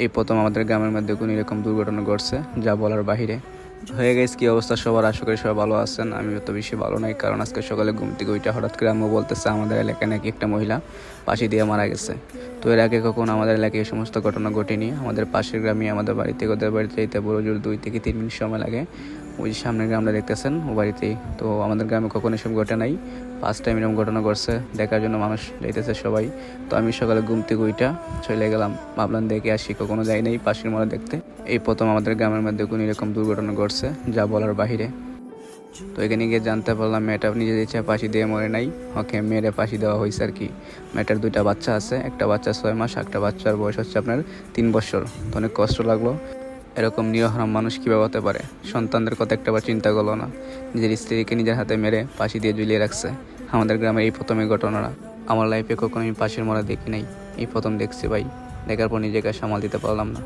এই প্রথম আমাদের গ্রামের মধ্যে কোনো এরকম দুর্ঘটনা ঘটছে যা বলার বাহিরে। হয়ে গেছে কি অবস্থা সবার, আশা করি সবাই ভালো আছেন। আমি অত বেশি ভালো নাই, কারণ আজকে সকালে ঘুম থেকে ওইটা হঠাৎ করে আম্মু বলতেছে আমাদের এলাকায় নাকি একটা মহিলা ফাঁসি দিয়ে মারা গেছে। তো এর আগে কখনো আমাদের এলাকায় এই সমস্ত ঘটনা ঘটেনি। আমাদের পাশের গ্রামে আমাদের বাড়ি থেকে ওদের বাড়িতে যেতে বড় জোর 2 থেকে 3 মিনিট সময় লাগে। ওই যে সামনের গ্রামটা দেখতেছেন ও বাড়িতেই। তো আমাদের গ্রামে কখনো এসব ঘটে নাই, ফার্স্ট টাইম এরকম ঘটনা ঘটছে। দেখার জন্য মানুষ যাইতেছে সবাই। তো আমি সকালে ঘুম থেকে ওইটা চলে গেলাম, ভাবলাম দেখে আসি, কখনো যাই নাই পাশের মোড়া দেখতে। এই প্রথম আমাদের গ্রামের মধ্যে কোনো এরকম দুর্ঘটনা ঘটছে যা বলার বাহিরে। তো এখানে গিয়ে জানতে পারলাম মেয়েটা নিজের ইচ্ছা ফাঁসি দিয়ে মরে নাই, ওকে মেয়েরে ফাঁসি দেওয়া হয়েছে আর কি। মেয়েটার 2টা বাচ্চা আছে, একটা বাচ্চা 6 মাস, একটা বাচ্চার বয়স হচ্ছে আপনার 3 বছর। তো অনেক কষ্ট লাগলো। এরকম নিরহরাম মানুষ কীভাবে হতে পারে? সন্তানদের কথা একটাবার চিন্তা করলো না, নিজের স্ত্রীকে নিজের হাতে মেরে ফাঁসি দিয়ে ঝুলিয়ে রাখছে। আমাদের গ্রামের এই প্রথম এই ঘটনাটা। আমার লাইফে কখনো আমি ফাঁসির মরা দেখি নাই, এই প্রথম দেখছি ভাই। দেখার পর নিজেকে সামাল দিতে পারলাম না।